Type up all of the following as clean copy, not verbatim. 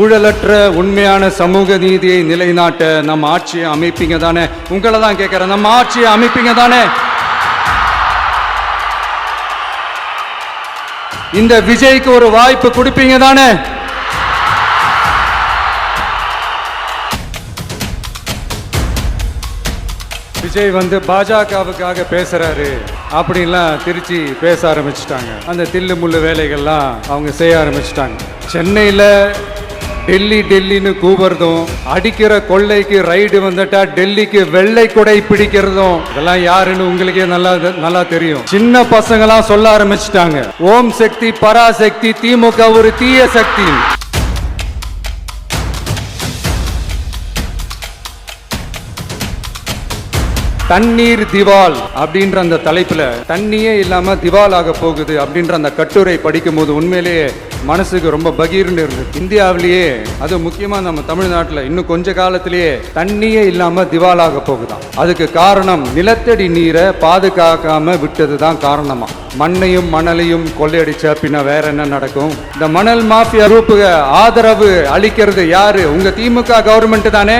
ஊழலற்ற உண்மையான சமூக நீதியை நிலைநாட்ட நம்ம ஆட்சியை அமைப்பீங்க தானே? உங்களை தான் கேட்கிறேன், நம்ம ஆட்சியை அமைப்பீங்க தானே? இந்த விஜய்க்கு ஒரு வாய்ப்பு கொடுப்பீங்க தானே? விஜய் பாஜகவுக்காக பேசுறாரு அப்படின்லாம் திருச்சி பேச ஆரம்பிச்சுட்டாங்க. அந்த தில்லு முள்ளு வேலைகள்லாம் அவங்க செய்ய ஆரம்பிச்சுட்டாங்க. சென்னையில் டெல்லின்னு கூவுறதும், அடிக்கிற கொள்ளைக்கு ரைடு வந்துட்டா டெல்லிக்கு வெள்ளை கொடை பிடிக்கிறதும், இதெல்லாம் யாருன்னு உங்களுக்கே நல்லா தெரியும். சின்ன பசங்களாம் சொல்ல ஆரம்பிச்சுட்டாங்க, ஓம் சக்தி பராசக்தி, திமுக ஒரு தீய சக்தி. தண்ணீர் திவால் அப்படின்ற அந்த தலைப்புல தண்ணியே இல்லாம திவால் ஆக போகுது அப்படின்ற அந்த கட்டுரை படிக்கும் போது உண்மையிலேயே மனசுக்கு ரொம்ப பகீர்னு இருந்தது. இந்தியாவிலேயே அது முக்கியமா நம்ம தமிழ்நாட்டில் இன்னும் கொஞ்ச காலத்திலேயே தண்ணியே இல்லாம திவால் ஆக போகுதான். அதுக்கு காரணம் நிலத்தடி நீரை பாதுகாக்காம விட்டது தான் காரணமா. மண்ணையும் மணலையும் கொள்ளையடிச்ச பின்ன வேற என்ன நடக்கும்? இந்த மணல் மாஃபியா குரூப்புக்கு ஆதரவு அளிக்கிறது யாரு? உங்க திமுக கவர்மெண்ட் தானே.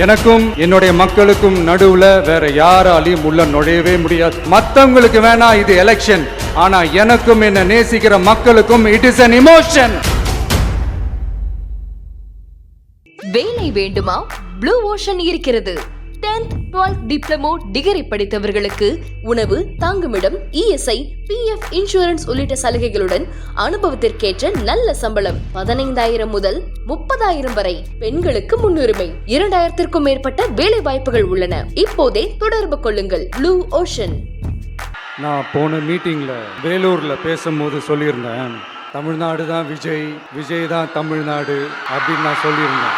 எனக்கும் என்னுடைய மக்களுக்கும் நடுவுல வேற யாராலையும் உள்ள நுழையவே முடியாது. மற்றவங்களுக்கு வேணா இது எலெக்ஷன், ஆனா எனக்கும் என்ன நேசிக்கிற மக்களுக்கும் இட் இஸ் an emotion. வேலை வேண்டுமா? ப்ளூ ஓஷன் இருக்கிறது. 10th 12th டிப்ளமோ டிகிரி படித்தவர்களுக்கு உணவு, தங்குமிடம், இஎஸ்ஐ, பிஎஃப் இன்சூரன்ஸ் உள்ளிட்ட சலுகைகளுடன் அனுபவத்திற்கேற்ற நல்ல சம்பளம் 15,000 முதல் 30,000 வரை. பெண்களுக்கு முன்னுரிமை. 2,000க்கும் மேற்பட்ட வேலை வாய்ப்புகள் உள்ளன. இப்போதே தொடர்பு கொள்ளுங்கள். Blue ocean. நான் போன மீட்டிங்ல வேலூர்ல பேசும்போது சொல்லியிருந்தேன், தமிழ்நாடு தான் விஜய் தான் தமிழ்நாடு அப்படின்னு நான் சொல்லியிருந்தேன்.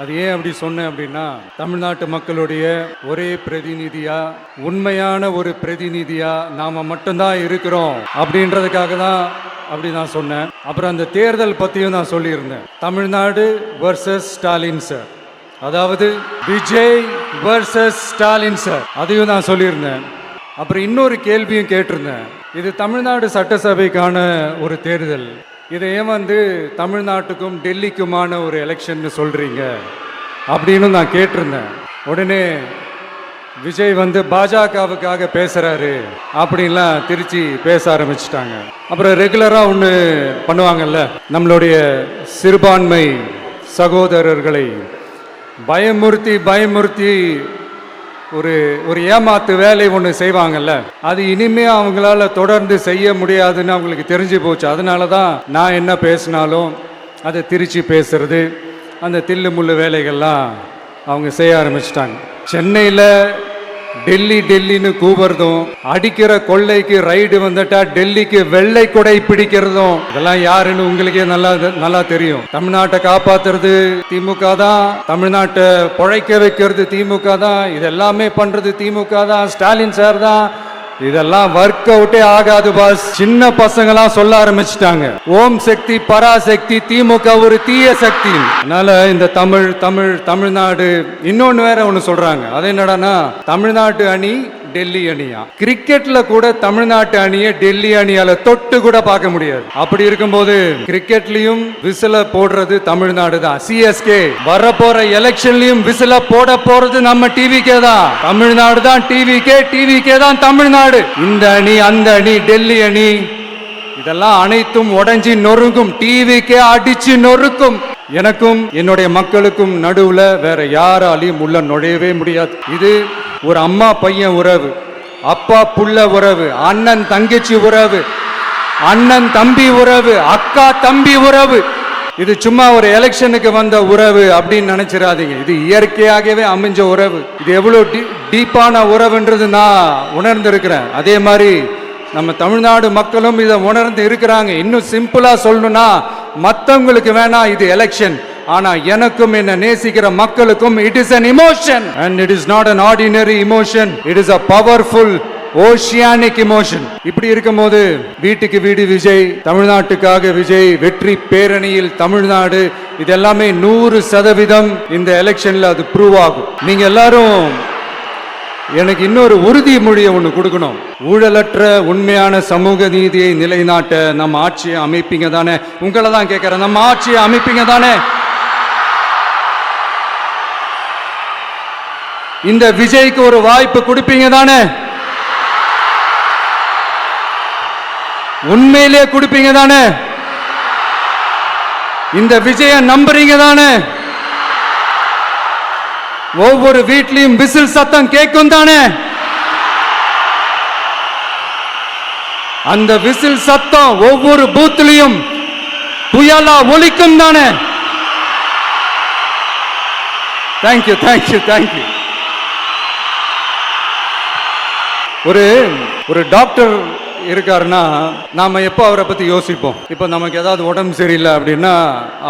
அது ஏன் அப்படி சொன்னேன் அப்படின்னா, தமிழ்நாட்டு மக்களுடைய ஒரே பிரதிநிதியா, உண்மையான ஒரு பிரதிநிதியா நாம மட்டும்தான் இருக்கிறோம் அப்படின்றதுக்காக தான் அப்படி நான் சொன்னேன். அப்புறம் அந்த தேர்தல் பத்தியும் நான் சொல்லியிருந்தேன், தமிழ்நாடு வர்சஸ் ஸ்டாலின் சார், அதாவது விஜய் வர்சஸ் ஸ்டாலின் சார், அதையும் நான் சொல்லியிருந்தேன். அப்புறம் இன்னொரு கேள்வியும் கேட்டிருந்தேன், இது தமிழ்நாடு சட்டசபைக்கான ஒரு தேர்தல், இதை ஏன் தமிழ்நாட்டுக்கும் டெல்லிக்குமான ஒரு எலெக்ஷன் சொல்றீங்க அப்படின்னு நான் கேட்டிருந்தேன். உடனே விஜய் பாஜகவுக்காக பேசுறாரு அப்படின்லாம் திருச்சி பேச ஆரம்பிச்சுட்டாங்க. அப்புறம் ரெகுலரா ஒன்று பண்ணுவாங்கல்ல, நம்மளுடைய சிறுபான்மை சகோதரர்களை பயமுறுத்தி ஒரு ஏமாத்து வேலை ஒன்று செய்வாங்கல்ல, அது இனிமே அவங்களால தொடர்ந்து செய்ய முடியாதுன்னு அவங்களுக்கு தெரிஞ்சு போச்சு. அதனால தான் நான் என்ன பேசினாலும் அதை திருச்சி பேசுறது, அந்த தில்லு முள்ளு வேலைகள்லாம் அவங்க செய்ய ஆரம்பிச்சிட்டாங்க. சென்னையில் டெல்லின்னு கூவுறதும், அடிக்கிற கொள்ளைக்கு ரைடு வந்துட்டா டெல்லிக்கு வெள்ளை கொடை பிடிக்கிறதும், இதெல்லாம் யாருன்னு உங்களுக்கே நல்லா தெரியும். தமிழ்நாட்டை காப்பாத்துறது திமுக தான், தமிழ்நாட்டை பொழைக்க வைக்கிறது திமுக தான், இதெல்லாமே பண்றது திமுக தான், ஸ்டாலின் சார் தான். இதெல்லாம் ஒர்க் அவுட்டே ஆகாது பாஸ். சின்ன பசங்களாம் சொல்ல ஆரம்பிச்சுட்டாங்க, ஓம் சக்தி பராசக்தி, திமுக ஒரு தீய சக்தி. அதனால இந்த தமிழ்நாடு இன்னொன்னு வேற ஒண்ணு சொல்றாங்க, அது என்னடான்னா தமிழ்நாட்டு அணி டெல்லி அணியா. கிரிக்கெட்ல கூட தமிழ்நாட்டு அணியை டெல்லி அணியால தொட்டு கூட பார்க்க முடியாது. அப்படி இருக்கும்போது கிரிக்கெட்லயும் விசில போடுறது தமிழ்நாடு தான். சிஎஸ்கே வரப்போற எலெக்ஷன்லயும் விசில போட போறது நம்ம டிவிகே தான். தமிழ்நாடு தான் டிவிகே தான் தமிழ்நாடு. இந்த அணி அந்த அணி டெல்லி அணி இதெல்லாம் அனைத்தும் உடைஞ்சி நொறுங்கும், டிவிக்கே அடிச்சு நொறுக்கும். எனக்கும் என்னுடைய மக்களுக்கும் நடுவுல வேற யாராலையும் உள்ள நுழையவே முடியாது. இது ஒரு அம்மா பையன் உறவு, அப்பா புள்ள உறவு, அண்ணன் தங்கச்சி உறவு, அண்ணன் தம்பி உறவு, அக்கா தம்பி உறவு. இது சும்மா ஒரு எலெக்ஷனுக்கு வந்த உறவு அப்படின்னு நினைச்சிடாதீங்க. இது இயற்கையாகவே அமைஞ்ச உறவு. இது எவ்வளவு டீப்பான உறவுன்றது நான் உணர்ந்திருக்கிறேன். அதே மாதிரி நம்ம தமிழ்நாடு மக்களும் இதை உணர்ந்து இருக்கிறாங்க. இன்னும் சிம்பிளா சொல்லணும்னா, மற்றவங்களுக்கு வேணா இது எலெக்ஷன், ஆனா எனக்கும் என்ன நேசிக்கிற மக்களுக்கும் it is an emotion, and it is not an ordinary emotion, it is a powerful oceanic emotion. இப்படி இருக்கும்போது வீட்டுக்கு வீடு விஜய், தமிழ்நாட்டுக்காக விஜய், வெற்றி பேரணியில் தமிழ்நாடு, இதெல்லாமே 100% இந்த எலெக்ஷன்ல அது ப்ரூவ் ஆகும். நீங்க எல்லாரும் எனக்கு இன்னொரு உறுதிமொழியை ஒன்று கொடுக்கணும். ஊழலற்ற உண்மையான சமூக நீதியை நிலைநாட்ட நம்ம ஆட்சியை அமைப்பீங்க தானே? உங்களை தான் கேட்கிறேன், நம்ம ஆட்சியை அமைப்பீங்க தானே? இந்த விஜய்க்கு ஒரு வாய்ப்பு கொடுப்பீங்க தானே? உண்மையிலே கொடுப்பீங்க தானே? இந்த விஜய நம்புறீங்க தானே? ஒவ்வொரு வீட்லயும் விசில் சத்தம் கேட்கும் தானே? அந்த விசில் சத்தம் ஒவ்வொரு பூத்திலையும் புயலா ஒலிக்கும் தானே? Thank you thank you thank you. ஒரு டாக்டர் இருக்காருன்னா நாம எப்போ அவரை பத்தி யோசிப்போம்? இப்போ நமக்கு ஏதாவது உடம்பு சரியில்லை அப்படின்னா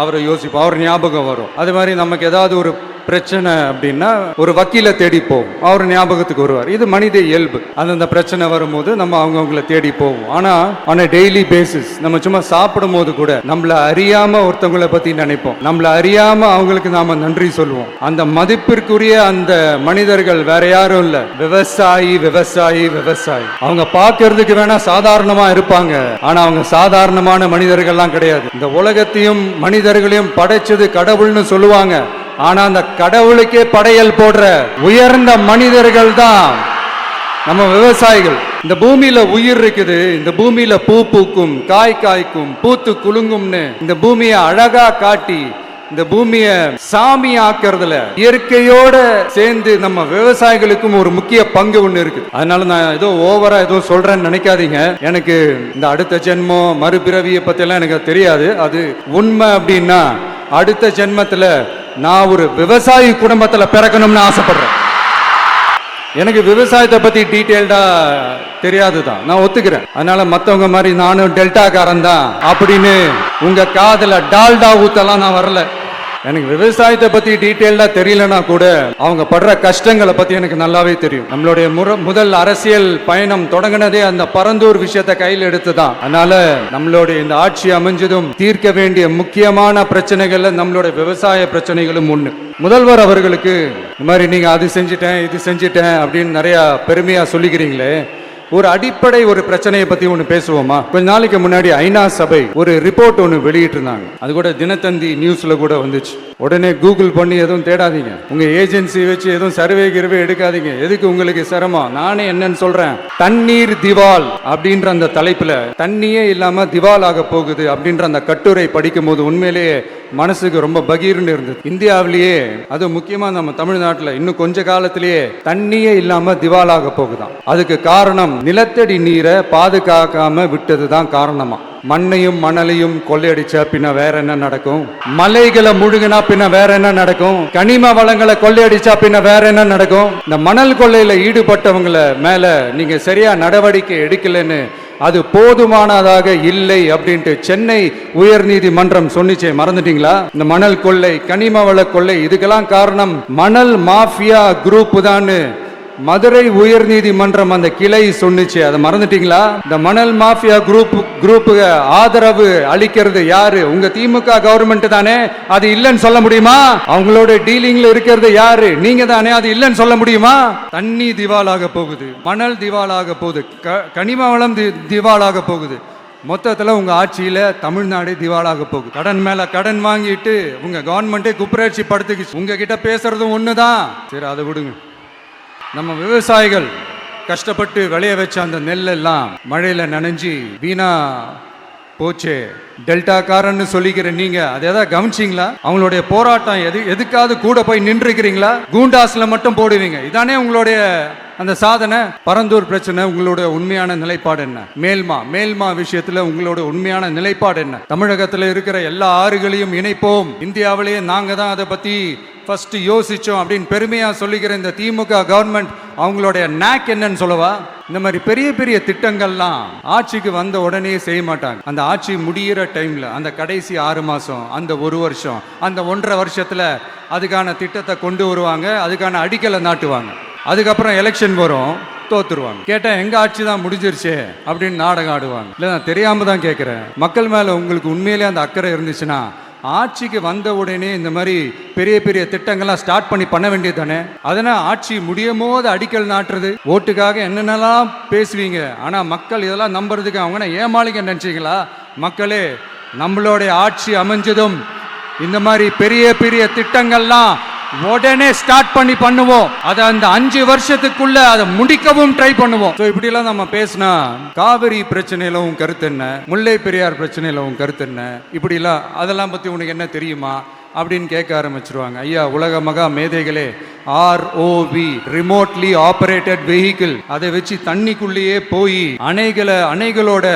அவரை யோசிப்போம், அவர் ஞாபகம் வரும். அது மாதிரி நமக்கு ஏதாவது ஒரு பிரச்சனை அப்படின்னா ஒரு வக்கீலை தேடி போவோம், அவர் ஞாபகத்துக்கு வருவார். இது மனித இயல்பு. அந்த பிரச்சனை வரும்போது நம்ம அவங்களை தேடி போவோம். ஆனா ஆன் டெய்லி பேசிஸ் நம்ம சும்மா சாப்பிடும் போது கூட நம்மள அறியாம ஒருத்தவங்களை பத்தி நினைப்போம், நம்மள அறியாம அவங்களுக்கு நாம நன்றி சொல்லுவோம். அந்த மதிப்பிற்குரிய அந்த மனிதர்கள் வேற யாரும் இல்ல, விவசாயி விவசாயி விவசாயி. அவங்க பார்க்கறதுக்கு வேணா சாதாரணமா இருப்பாங்க, ஆனா அவங்க சாதாரணமான மனிதர்கள்லாம் கிடையாது. இந்த உலகத்தையும் மனிதர்களையும் படைச்சது கடவுள்னு சொல்லுவாங்க, ஆனா அந்த கடவுளுக்கே படையல் போடுற உயர்ந்த மனிதர்கள் தான் நம்ம விவசாயிகள். இந்த பூமியில உயிர் இருக்குது, இந்த பூமியில பூ பூக்கும், காய் காய்க்கும், பூத்து குலுங்கும்னு இந்த பூமியை அழகா காட்டி இந்த பூமியை சாமி ஆக்குறதுல இயற்கையோட சேர்ந்து நம்ம விவசாயிகளுக்கும் ஒரு முக்கிய பங்கு ஒண்ணு இருக்கு. அதனால நான் ஏதோ ஓவரா ஏதோ சொல்றேன்னு நினைக்காதீங்க. எனக்கு இந்த அடுத்த ஜென்மம் மறுபிறவியை பத்தி எல்லாம் எனக்கு தெரியாது. அது உண்மை அப்படின்னா அடுத்த ஜென்மத்துல நான் ஒரு விவசாயி குடும்பத்துல பிறக்கணும்னு ஆசைப்படுறேன். எனக்கு விவசாயத்தை பத்தி டீட்டெயில்டா தெரியாதுதான், நான் ஒத்துக்கிறேன். அதனால மத்தவங்க மாதிரி நானும் டெல்டாக்காரன் தான் அப்படின்னு உங்க காதுல டால்டா ஊத்தலாம் நான் வரல. எனக்கு விவசாயத்தை பத்தி டீட்டெயில்டா தெரியலனா கூட அவங்க படுற கஷ்டங்களை பத்தி எனக்கு நல்லாவே தெரியும். நம்மளுடைய முதல் அரசியல் பயணம் தொடங்கினதே அந்த பரந்தூர் விஷயத்தை கையில் எடுத்துதான். அதனால நம்மளுடைய இந்த ஆட்சி அமைஞ்சதும் தீர்க்க வேண்டிய முக்கியமான பிரச்சனைகள்ல நம்மளுடைய விவசாய பிரச்சனைகளும் ஒண்ணு. முதல்வர் அவர்களுக்கு இந்த மாதிரி நீங்க அது செஞ்சிட்டேன் இது செஞ்சிட்டேன் அப்படின்னு நிறைய பெருமையா சொல்லிக்கிறீங்களே, ஒரு அடிப்படை ஒரு பிரச்சனையை பத்தி ஒண்ணு பேசுவோமா? கொஞ்ச நாளைக்கு முன்னாடி ஐநா சபை ஒரு ரிப்போர்ட் ஒண்ணு வெளியிட்டு இருந்தாங்க. அது கூட தினத்தந்தி நியூஸ்ல கூட வந்துச்சு. உடனே கூகுள் பண்ணி எதுவும் தேடாதீங்க, உங்க ஏஜென்சி வச்சு எதுவும் சர்வே கிருவே எடுக்காதீங்க, எதுக்கு உங்களுக்கு சிரமம். நானே என்னன்னு சொல்றேன், தண்ணீர் திவால் அப்படின்ற அந்த தலைப்புல தண்ணியே இல்லாம திவால் ஆக போகுது அப்படின்ற அந்த கட்டுரை படிக்கும் போது உண்மையிலேயே மனசுக்கு ரொம்ப பகீர்னு இருந்தது. இந்தியாவிலேயே அது முக்கியமா நம்ம தமிழ்நாட்டில் இன்னும் கொஞ்ச காலத்திலேயே தண்ணியே இல்லாம திவாலாக போகுதான். அதுக்கு காரணம் நிலத்தடி நீரை பாதுகாக்காம விட்டதுதான் காரணமா. மண்ணையும் மணலையும் கொள்ளையடிச்சா பின்ன வேற என்ன நடக்கும்? மலைகளை முழுகினா பின்ன வேற என்ன நடக்கும்? கனிம வளங்களை கொள்ளையடிச்சா பின்ன வேற என்ன நடக்கும்? இந்த மணல் கொள்ளையில ஈடுபட்டவங்களை மேல நீங்க சரியா நடவடிக்கை எடுக்கலன்னு அது போதுமானதாக இல்லை அப்படின்ட்டு சென்னை உயர் நீதிமன்றம் சொன்னிச்சே, மறந்துட்டீங்களா? இந்த மணல் கொள்ளை கனிம வள கொள்ளை இதுக்கெல்லாம் காரணம் மணல் மாஃபியா குரூப் தான் மதுரை உயர் நீதிமன்றம் அந்த கிளை சொன்னிச்சு, அதை மறந்துட்டீங்களா? இந்த மணல் மாஃபியா குரூப்புக்கு ஆதரவு அளிக்கிறது யாரு? உங்க திமுக கவர்மெண்ட் தானே. அது இல்லைன்னு சொல்ல முடியுமா? அவங்களோட டீலிங்ல இருக்கிறது யாரு? நீங்க தானே. அது இல்லைன்னு சொல்ல முடியுமா? தண்ணி திவாலாக போகுது, மணல் திவாலாக போகுது, கனிம வளம் திவாலாக போகுது. மொத்தத்தில் உங்க ஆட்சியில தமிழ்நாடு திவாலாக போகுது. கடன் மேல கடன் வாங்கிட்டு உங்க கவர்மெண்டே குப்புரட்சி படுத்துக்கிச்சு. உங்ககிட்ட பேசுறதும் ஒண்ணுதான். சரி, அதை விடுங்க. நம்ம விவசாயிகள் கஷ்டப்பட்டு விளைய வச்ச அந்த நெல்லெல்லாம் மழையில நனைஞ்சி வீணா போச்சே. டெல்டாக்காரன்னு சொல்லிக்கிற நீங்க அதை ஏதாவது கவனிச்சிங்களா? அவங்களுடைய போராட்டம் எதுக்காவது கூட போய் நின்றுக்கிறீங்களா? கூண்டாஸ்ல மட்டும் போடுவீங்க, இதானே உங்களுடைய அந்த சாதனை. பரந்தூர் பிரச்சனை உங்களுடைய உண்மையான நிலைப்பாடு என்ன? மேல்மா விஷயத்துல உங்களோட உண்மையான நிலைப்பாடு என்ன? தமிழகத்துல இருக்கிற எல்லா ஆறுகளையும் இணைப்போம், இந்தியாவிலேயே நாங்க தான் அதை பத்தி ஃபர்ஸ்ட் யோசிச்சோம் அப்படின்னு பெருமையா சொல்லிக்கிற இந்த திமுக கவர்மெண்ட் அவங்களுடைய நாக் என்னன்னு சொல்லவா? இந்த மாதிரி பெரிய பெரிய திட்டங்கள்லாம் ஆட்சிக்கு வந்த உடனே செய்ய மாட்டாங்க. அந்த ஆட்சி முடிகிற டைம்ல அந்த கடைசி 6 மாசம், அந்த 1 வருஷம், அந்த 1.5 வருஷத்துல அதுக்கான திட்டத்தை கொண்டு வருவாங்க, அதுக்கான அடிக்கலை நாட்டுவாங்க. அதுக்கப்புறம் எலெக்ஷன் வரும், தோத்துருவாங்க. கேட்டா எங்க ஆட்சி தான் முடிஞ்சிருச்சே அப்படின்னு நாடகம் ஆடுவாங்க. இல்லை, நான் தெரியாம தான் கேட்கிறேன். மக்கள் மேல உங்களுக்கு உண்மையிலே அந்த அக்கறை இருந்துச்சுன்னா ஆட்சிக்கு வந்த உடனே இந்த மாதிரி பெரிய பெரிய திட்டங்கள்லாம் ஸ்டார்ட் பண்ண வேண்டியது தானே. அதனால் ஆட்சி முடியும் போது அடிக்கல் நாட்டுறது, ஓட்டுக்காக என்னென்னலாம் பேசுவீங்க. ஆனால் மக்கள் இதெல்லாம் நம்புறதுக்கு அவங்க ஏமாளிங்க நினச்சிங்களா? மக்களே, நம்மளுடைய ஆட்சி அமைஞ்சதும் இந்த மாதிரி பெரிய பெரிய திட்டங்கள்லாம் உடனே ஸ்டார்ட் பண்ணுவோம். அதை அந்த 5 வருஷத்துக்குள்ள அதை முடிக்கவும் ட்ரை பண்ணுவோம். இப்படி எல்லாம் நம்ம பேசினா காவிரி பிரச்சனையில உன் கருத்து என்ன, முல்லை பெரியார் பிரச்சனையில உன் கருத்து என்ன, இப்படி எல்லாம் அதெல்லாம் பத்தி உனக்கு என்ன தெரியுமா அப்படின்னு கேட்க ஆரம்பிச்சிருவாங்க. ஐயா, உலக மகா மேதைகளே, ROV, ரிமோட்லி ஆபரேட்டட் வெஹிக்கிள், அதை வச்சு தண்ணிக்குள்ளேயே போய் அணைகளோட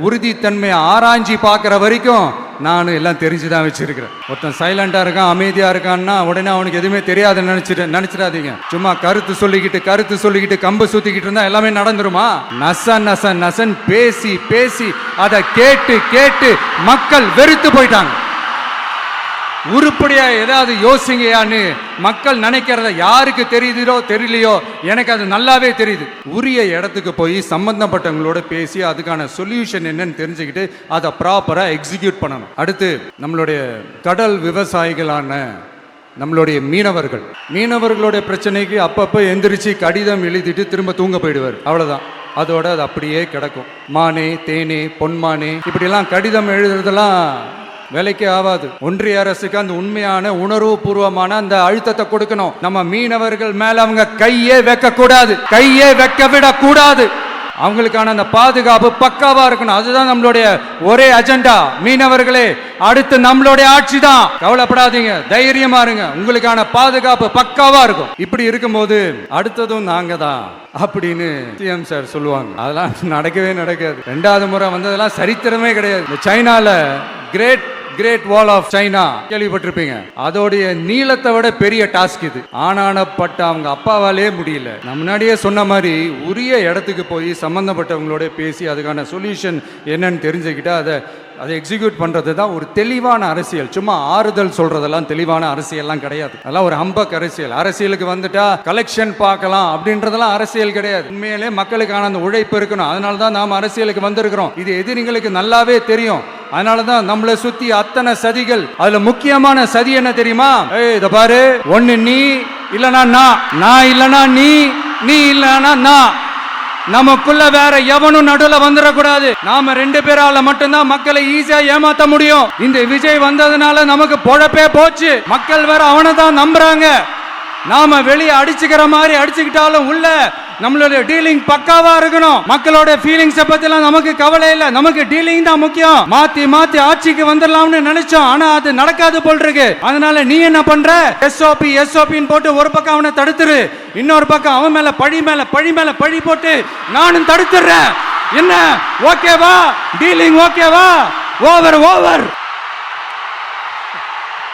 உறுதித்தன்மையை ஆராய்ச்சி பார்க்குற வரைக்கும் நான் எல்லாம் தெரிஞ்சுதான் வச்சிருக்கிறேன். ஒருத்தன் சைலண்டா இருக்கான், அமைதியா இருக்கான்னா உடனே அவனுக்கு எதுவுமே தெரியாதுன்னு நினைச்சிடாதீங்க. சும்மா கருத்து சொல்லிக்கிட்டு கம்பு சுத்திக்கிட்டு இருந்தா எல்லாமே நடந்துருமா? நசன் பேசி அதை கேட்டு மக்கள் வெறுத்து போயிட்டாங்க. உருப்படியா ஏதாவது யோசிங்கயான்னு மக்கள் நினைக்கிறத யாருக்கு தெரியுதோ தெரியலையோ, எனக்கு அது நல்லாவே தெரியுது. உரிய இடத்துக்கு போய் சம்பந்தப்பட்டவங்களோட பேசி அதுக்கான சொல்யூஷன் என்னன்னு தெரிஞ்சுக்கிட்டு அதை ப்ராப்பரா எக்ஸிக்யூட் பண்ணணும். அடுத்து நம்மளுடைய கடல் விவசாயிகளான நம்மளுடைய மீனவர்களுடைய பிரச்சனைக்கு அப்பப்போ எந்திரிச்சு கடிதம் எழுதிட்டு திரும்ப தூங்க போயிடுவார். அவ்வளவுதான். அதோட அது அப்படியே கிடக்கும். மானே தேனே பொன்மானே இப்படிலாம் கடிதம் எழுதுறதெல்லாம் வேலைக்கே ஆகாது. ஒன்றிய அரசுக்கு அந்த உண்மையான உணர்வு பூர்வமான அந்த அழுத்தத்தை கொடுக்கணும். நம்ம மீனவர்கள் மேல அவங்க கையே வைக்க விடக்கூடாது. அவங்களுக்கான அந்த பாதுகாப்பு பக்காவா இருக்கணும். அதுதான் நம்மளுடைய ஒரே அஜெண்டா. மீனவர்களே, அடுத்து நம்மளுடைய ஆட்சி தான், கவலைப்படாதீங்க, தைரியமா இருங்க, உங்களுக்கான பாதுகாப்பு பக்காவா இருக்கும். இப்படி இருக்கும்போது அடுத்ததும் நாங்க தான் அப்படின்னு சிஎம் சார் சொல்லுவாங்க. அதெல்லாம் நடக்காது. 2வது முறை வந்ததெல்லாம் சரித்திரமே கிடையாது. இந்த சைனால கிரேட் வால் ஆஃப் சைனா கேள்விப்பட்டிருப்பீங்க. அதோடைய நீளத்தை விட பெரிய டாஸ்க் இது. ஆனானப்பட்ட அவங்க அப்பாவாலே முடியல. நான் முன்னாடியே சொன்ன மாதிரி உரிய இடத்துக்கு போய் சம்பந்தப்பட்டவங்களோட பேசி அதுக்கான சொல்யூஷன் என்னன்னு தெரிஞ்சுக்கிட்டா அதை எக்ஸிக்யூட் பண்றது தான் ஒரு தெளிவான அரசியல். சும்மா ஆறுதல் சொல்றதெல்லாம் தெளிவான அரசியல்லாம் கிடையாது. அதெல்லாம் ஒரு ஹம்பக் அரசியல். அரசியலுக்கு வந்துட்டா கலெக்ஷன் பார்க்கலாம் அப்படின்றதெல்லாம் அரசியல் கிடையாது. உண்மையிலே மக்களுக்கான அந்த உழைப்பு இருக்கணும். அதனால தான் நாம் அரசியலுக்கு வந்திருக்கிறோம். இது எதிரிங்களுக்கு நல்லாவே தெரியும். அதனாலதான் நம்மளை சுத்தி அத்தனை சதிகள். அதுல முக்கியமான சதி என்ன தெரியுமா? இத பாரு, ஒண்ணு நீ இல்லனா நான் இல்லனா நீ இல்லனா நான். நமக்குள்ள வேற எவனும் நடுவுல வந்துடக்கூடாது. நாம 2 பேரால மட்டும்தான் மக்களை ஈஸியா ஏமாத்த முடியும். இந்த விஜய் வந்ததுனால நமக்கு பொழப்பே போச்சு. மக்கள் வேற அவனை தான் நம்புறாங்க. நாம வெளியே அடிச்சுக்கிற மாதிரி அடிச்சுக்கிட்டாலும் உள்ள நம்மளுடைய டீலிங் பக்காவா இருக்கணும். மக்களோட ஃபீலிங்ஸை பத்திலாம் நமக்கு கவலை இல்லை. நமக்கு டீலிங் தான் முக்கியம். மாத்தி ஆட்சிக்கு வந்துடலாம்னு நினைச்சோம். ஆனா அது நடக்காது போல் இருக்கு. அதனால நீ என்ன பண்ற? எஸ்ஓபின்னு போட்டு ஒரு பக்கம் அவனை தடுத்துரு, இன்னொரு பக்கம் அவன் மேல பழி போட்டு நானும் தடுத்துறேன். என்ன ஓகேவா? டீலிங் ஓகேவா? ஓவர்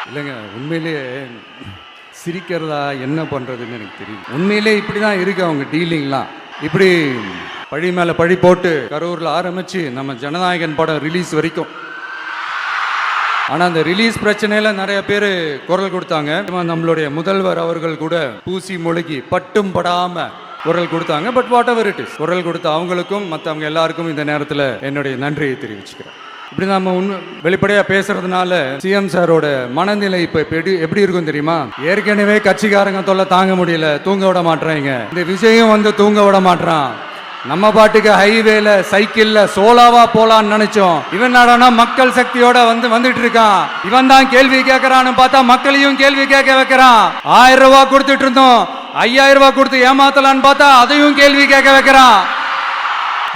இல்லைங்க. உண்மையிலேயே சிரிக்கிறதா என்ன பண்றதுன்னு எனக்கு தெரியும். உண்மையிலே இப்படிதான் இருக்கு அவங்க டீலிங்லாம். இப்படி பழி மேல பழி போட்டு கரூர்ல ஆரம்பிச்சு நம்ம ஜனநாயகன் படம் ரிலீஸ் வரைக்கும். ஆனா அந்த ரிலீஸ் பிரச்சனையில நிறைய பேர் குரல் கொடுத்தாங்க. நம்மளுடைய முதல்வர் அவர்கள் கூட பூசி மொழிகி பட்டும் படாம குரல் கொடுத்தாங்க. But what ever it is, குரல் கொடுத்த அவங்களுக்கும் மற்றவங்க எல்லாருக்கும் இந்த நேரத்தில் என்னுடைய நன்றியை தெரிவிச்சுக்கிறேன். இப்படி நம்ம வெளிப்படையா பேசுறதுனால சிஎம் சாரோட மனநிலை இப்ப எப்படி இருக்கும் தெரியுமா? ஏற்கனவே கட்சிக்காரங்க தொல்லை தாங்க முடியல, தூங்க விட மாட்டாங்க. இந்த விஜயம் வந்து தூங்க விட மாட்டான். நம்ம பாட்டுக்கு ஹைவேல சைக்கிள்ல சோலாவா போலான்னு நினைச்சோம். இவன் நாடானா மக்கள் சக்தியோட வந்துட்டு இருக்கான். இவன் தான் கேள்வி கேட்கறான்னு பார்த்தா மக்களையும் கேள்வி கேட்க வைக்கிறான். 1000 ரூபாய் கொடுத்துட்டு இருந்தோம், 5000 ரூபாய் கொடுத்து ஏமாத்தலான்னு பார்த்தா அதையும் கேள்வி கேட்க வைக்கிறான்.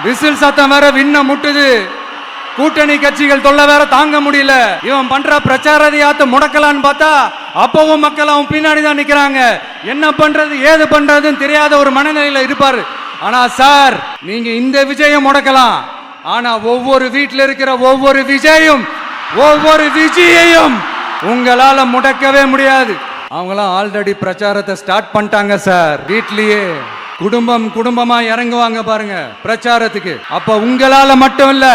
விசில் சத்தம் வேற விண்ண முட்டுது. கூட்டணி கட்சிகள் தொல்லை வேற தாங்க முடியல. இவன் பண்ற பிரச்சாரத்தையாத்த முடக்கலான்னு பார்த்தா அப்பவும் மக்கள் அவன் பின்னாடி தான் நிக்கிறாங்க. என்ன பண்றது ஏது பண்றதுன்னு தெரியாத ஒரு மனநிலையில இருப்பாரு. ஆனா சார், நீங்க இந்த விஜயம் முடக்கலாம். ஆனா ஒவ்வொரு வீட்டில் இருக்கிற ஒவ்வொரு விஜயையும் உங்களால முடக்கவே முடியாது. அவங்களாம் ஆல்ரெடி பிரச்சாரத்தை ஸ்டார்ட் பண்ணிட்டாங்க சார். வீட்லயே குடும்பமா இறங்குவாங்க பாருங்க பிரச்சாரத்துக்கு. அப்ப உங்களால மட்டும் இல்ல,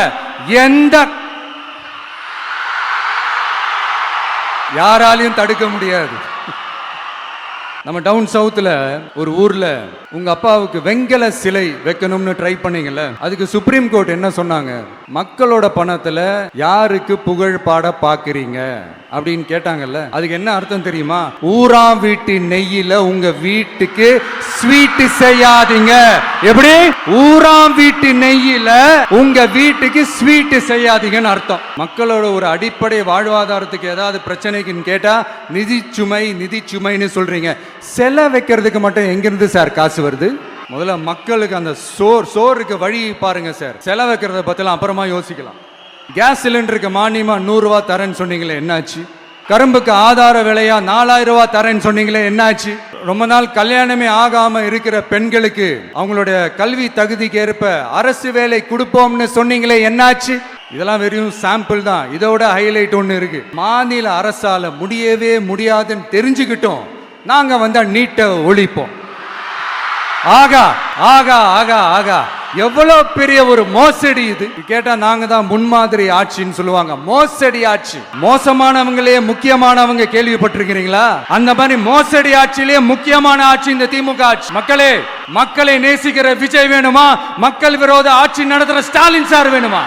யாராலையும் தடுக்க முடியாது. நம்ம டவுன் சவுத்தில் ஒரு ஊரில் உங்கள் அப்பாவுக்கு வெங்கல சிலை வைக்கணும்னு ட்ரை பண்ணீங்கல்ல, அதுக்கு சுப்ரீம் கோர்ட் என்ன சொன்னாங்க? மக்களோட பணத்தில் யாருக்கு புகழ் பாட பார்க்குறீங்க அப்படின்னு கேட்டாங்கல்ல. அதுக்கு என்ன அர்த்தம் தெரியுமா? ஊரா வீட்டு நெய்யில உங்க வீட்டுக்கு ஸ்வீட் செய்யாதீங்க. எப்படி? ஊரா வீட்டு நெய்யில உங்க வீட்டுக்கு ஸ்வீட் செய்யாதீங்கன்னு அர்த்தம். மக்களோட ஒரு அடிப்படை வாழ்வாதாரத்துக்கு ஏதாவது பிரச்சனைக்குன்னு கேட்டா நிதி சுமைன்னு சொல்றீங்க. சிலை வைக்கிறதுக்கு மட்டும் எங்கிருந்து சார் காசு வருது? முதல்ல மக்களுக்கு அந்த சோறுக்கு வழி பாருங்க சார். சிலை வைக்கிறத பத்திலாம் அப்புறமா யோசிக்கலாம். கேஸ் சிலிண்டருக்கு மானியமா 100 ரூபா தரேன்னு சொன்னீங்களே, என்னாச்சு? கரும்புக்கு ஆதார விலையா 4000 ரூபா தரேன்னு சொன்னீங்களே, என்னாச்சு? ரொம்ப நாள் கல்யாணமே ஆகாம இருக்கிற பெண்களுக்கு அவங்களுடைய கல்வி தகுதிக்கு ஏற்ப அரசு வேலை கொடுப்போம்னு சொன்னீங்களே, என்னாச்சு? இதெல்லாம் வெறும் சாம்பிள் தான். இதோட ஹைலைட் ஒன்று இருக்கு. மாநில அரசால முடியவே முடியாதுன்னு தெரிஞ்சுக்கிட்டோம், நாங்க வந்தா நீட்டை ஒழிப்போம். ஆகா ஆகா ஆகா ஆகா, எவ்வளவு பெரிய ஒரு மோசடி இது! கேட்டா நாங்க தான் முன்மாதிரி ஆட்சின்னு சொல்லுவாங்க. மோசடி ஆட்சி. மோசமானவங்களே முக்கியமானவங்க கேள்விப்பட்டிருக்கிறீங்களா? அந்த மாதிரி மோசடி ஆட்சியிலே முக்கியமான ஆட்சி இந்த திமுக ஆட்சி. மக்களை நேசிக்கிற விஜய் வேணுமா? மக்கள் விரோத ஆட்சி நடத்துற ஸ்டாலின் சார் வேணுமா?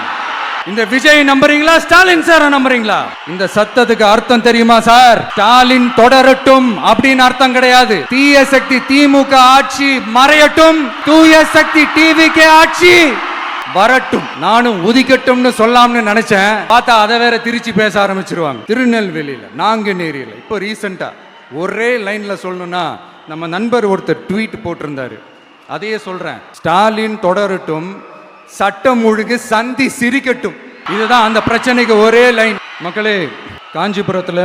இந்த விஜய் நம்புறீங்களா, ஸ்டாலின் சார் நம்புறீங்களா? இந்த சத்தத்துக்கு அர்த்தம் தெரியுமா சார்? ஸ்டாலின் தொடரட்டும் அப்படின்னு அர்த்தம் கிடையாது. தீய சக்தி திமுக ஆட்சி மறையட்டும், தூய சக்தி டிவிகே ஆட்சி வரட்டும். நானும் உதிக்கட்டும்னு சொல்லாம்னு நினைச்சேன், பார்த்தா அதை வேற திருச்சி பேச ஆரம்பிச்சிருவாங்க. திருநெல்வேலியில, நாங்குநேரியில இப்போ ரீசெண்டா ஒரே லைன்ல சொல்லணும்னா, நம்ம நண்பர் ஒருத்தர் ட்வீட் போட்டிருந்தாரு. அதையே சொல்றேன். ஸ்டாலின் தொடரட்டும், சட்டம் ஒழுங்கு சந்தி சிரிக்கட்டும். இதுதான் அந்த பிரச்சனைக்கு ஒரே லைன். மக்களே, காஞ்சிபுரத்தில்,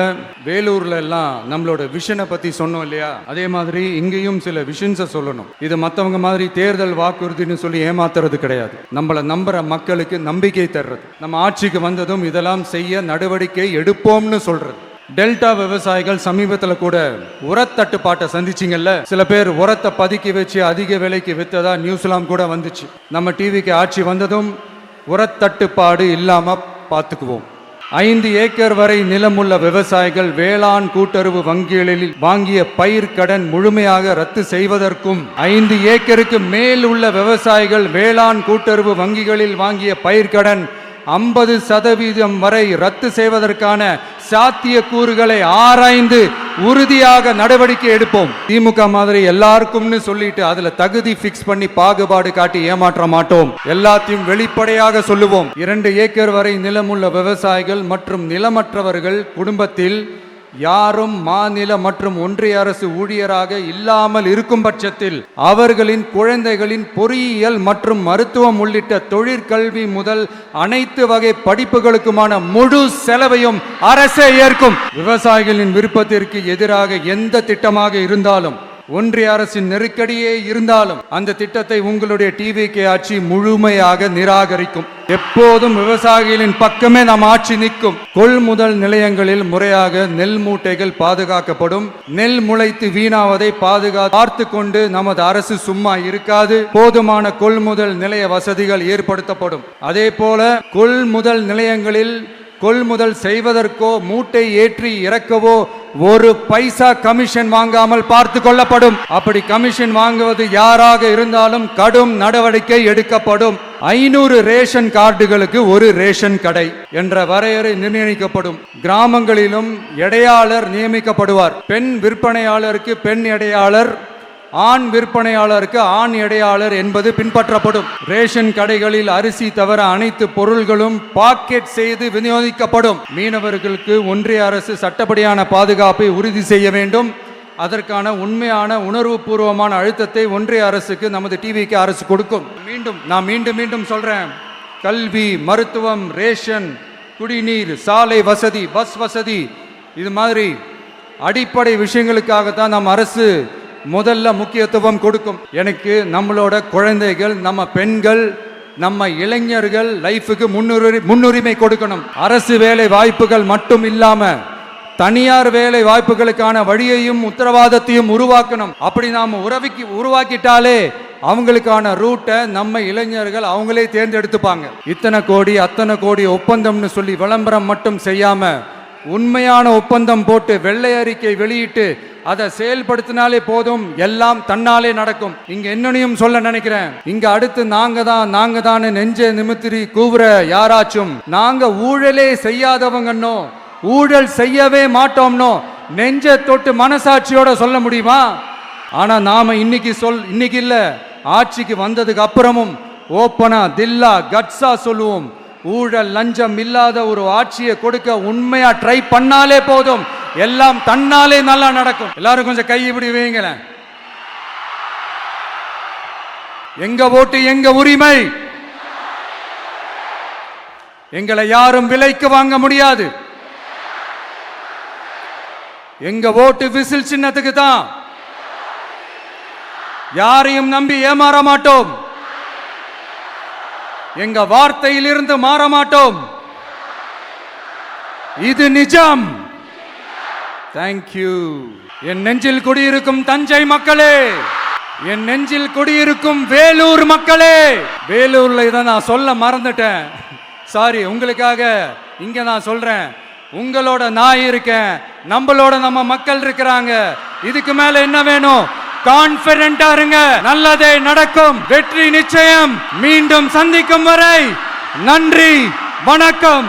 வேலூர்ல எல்லாம் நம்மளோட விஷனை பத்தி சொன்னோம் இல்லையா? அதே மாதிரி இங்கேயும் சில விஷன்ஸை சொல்லணும். இது மற்றவங்க மாதிரி தேர்தல் வாக்குறுதின்னு சொல்லி ஏமாத்துறது கிடையாது. நம்மளை நம்புற மக்களுக்கு நம்பிக்கை தர்றது. நம்ம ஆட்சிக்கு வந்ததும் இதெல்லாம் செய்ய நடவடிக்கை எடுப்போம்னு சொல்றது. டெல்டா விவசாயிகள் சமீபத்தில் கூட உரத்தட்டுப்பாட்டை சந்திச்சிங்கல்ல. சில பேர் உரத்தை பதுக்கி வச்சு அதிக விலைக்கு வித்ததா நியூஸ்லாம் கூட வந்துச்சு. நம்ம டிவிக்கு ஆட்சி வந்ததும் உரத்தட்டுப்பாடு இல்லாம பார்த்துக்குவோம். 5 ஏக்கர் வரை நிலமுள்ள விவசாயிகள் வேளாண் கூட்டுறவு வங்கிகளில் வாங்கிய பயிர் கடன் முழுமையாக ரத்து செய்வதற்கும், 5 ஏக்கருக்கு மேல் உள்ள விவசாயிகள் வேளாண் கூட்டுறவு வங்கிகளில் வாங்கிய பயிர் கடன் 50% வரை ரத்து செய்வதற்கான சாத்திய கூறுகளை ஆராய்ந்து உறுதியாக நடவடிக்கை எடுப்போம். திமுக மாதிரி எல்லாருக்கும்னு சொல்லிட்டு அதுல தகுதி பிக்ஸ் பண்ணி பாகுபாடு காட்டி ஏமாற்ற மாட்டோம். எல்லாத்தையும் வெளிப்படையாக சொல்லுவோம். 2 ஏக்கர் வரை நிலமுள்ள விவசாயிகள் மற்றும் நிலமற்றவர்கள் குடும்பத்தில் யாரும் மாநில மற்றும் ஒன்றிய அரசு ஊழியராக இல்லாமல் இருக்கும் பட்சத்தில் அவர்களின் குழந்தைகளின் பொறியியல் மற்றும் மருத்துவம் உள்ளிட்ட தொழிற்கல்வி முதல் அனைத்து வகை படிப்புகளுக்குமான முழு செலவையும் அரசே ஏற்கும். விவசாயிகளின் விருப்பத்திற்கு எதிராக எந்த திட்டமாக இருந்தாலும், ஒன்றிய அரசின் நெருக்கடியே இருந்தாலும் அந்த திட்டத்தை உங்களுடைய டிவிகே ஆட்சி முழுமையாக நிராகரிக்கும். எப்போதும் விவசாயிகளின் பக்கமே நம் ஆட்சி நிற்கும். கொள்முதல் நிலையங்களில் முறையாக நெல் மூட்டைகள் பாதுகாக்கப்படும். நெல் முளைத்து வீணாவதை பார்த்து கொண்டு நமது அரசு சும்மா இருக்காது. போதுமான கொள்முதல் நிலைய வசதிகள் ஏற்படுத்தப்படும். அதே போல கொள்முதல் நிலையங்களில் கொள்முதல் செய்வதற்கோ மூட்டை ஏற்றி இறக்கவோ 1 பைசா கமிஷன் வாங்காமல் பார்த்து கொள்ளப்படும். அப்படி கமிஷன் வாங்குவது யாராக இருந்தாலும் கடும் நடவடிக்கை எடுக்கப்படும். 500 ரேஷன் கார்டுகளுக்கு 1 ரேஷன் கடை என்ற வரையறை நிர்ணயிக்கப்படும். கிராமங்களிலும் எடையாளர் நியமிக்கப்படுவார். பெண் விற்பனையாளருக்கு பெண் எடையாளர், ஆண் விற்பனையாளருக்கு ஆண் எடையாளர் என்பது பின்பற்றப்படும். ரேஷன் கடைகளில் அரிசி தவிர அனைத்து பொருள்களும் பாக்கெட் செய்து விநியோகிக்கப்படும். மீனவர்களுக்கு ஒன்றிய அரசு சட்டப்படியான பாதுகாப்பை உறுதி செய்ய வேண்டும். அதற்கான உண்மையான உணர்வுபூர்வமான அழுத்தத்தை ஒன்றிய அரசுக்கு நமது டிவிக்கு அரசு கொடுக்கும். நான் மீண்டும் சொல்றேன். கல்வி, மருத்துவம், ரேஷன், குடிநீர், சாலை வசதி, பஸ் வசதி, இது மாதிரி அடிப்படை விஷயங்களுக்காகத்தான் நம் அரசு முதல்ல முக்கியத்துவம் கொடுக்கும். எனக்கு நம்மளோட குழந்தைகள், நம்ம பெண்கள், நம்ம இளைஞர்கள் லைஃபுக்கு முன்னுரிமை கொடுக்கணும். அரசு வேலை வாய்ப்புகள் மட்டும் இல்லாம தனியார் வேலை வாய்ப்புகளுக்கான வழியையும் உத்தரவாதத்தையும் உருவாக்கணும். அப்படி நாம உருவாக்கிட்டாலே அவங்களுக்கான ரூட்டை நம்ம இளைஞர்கள் அவங்களே தேர்ந்தெடுத்துப்பாங்க. இத்தனை கோடி அத்தனை கோடி ஒப்பந்தம்னு சொல்லி விளம்பரம் மட்டும் செய்யாம உண்மையான ஒப்பந்தம் போட்டு வெள்ளை அறிக்கை வெளியிட்டு அதை செயல்படுத்தினாலே போதும், எல்லாம் தன்னாலே நடக்கும். இங்க என்னனையும் சொல்ல நினைக்கிறேன், இங்க அடுத்து நாங்க தான் நெஞ்சே நிமித்திரி கூவுற யாராச்சும் நாங்க ஊழலே செய்யாதவங்கன்னோ ஊழல் செய்யவே மாட்டோம்னோ நெஞ்ச தொட்டு மனசாட்சியோட சொல்ல முடியுமா? ஆனா நாம இன்னைக்கு இல்ல, ஆட்சிக்கு வந்ததுக்கு அப்புறமும் ஓப்பனா தில்லா கட்ஸா சொல்லுவோம், ஊழல் லஞ்சம் இல்லாத ஒரு ஆட்சியை கொடுக்க உண்மையா ட்ரை பண்ணாலே போதும், எல்லாம் தன்னாலே நல்லா நடக்கும். எல்லாரும் கொஞ்சம் கை இப்படி வைங்களேன். எங்க ஓட்டு எங்க உரிமை, எங்களை யாரும் விலைக்கு வாங்க முடியாது. எங்க ஓட்டு விசில் சின்னத்துக்கு தான், யாரையும் நம்பி ஏமாற மாட்டோம், எங்க வார்த்தையிலிருந்து மாற மாட்டோம், இது நிஜம். தேங்க்யூ. என் நெஞ்சில் குடியிருக்கும் தஞ்சை மக்களே, என் நெஞ்சில் குடியிருக்கும் வேலூர் மக்களே, வேலூர்ல இதை நான் சொல்ல மறந்துட்டேன், சாரி. உங்களுக்காக இங்க நான் சொல்றேன், உங்களோட நான் இருக்கேன், நம்மளோட நம்ம மக்கள் இருக்கிறாங்க. இதுக்கு மேல என்ன வேணும்? கான்பிடென்ட்டா இருங்க, நல்லதே நடக்கும், வெற்றி நிச்சயம். மீண்டும் சந்திக்கும் வரை நன்றி, வணக்கம்.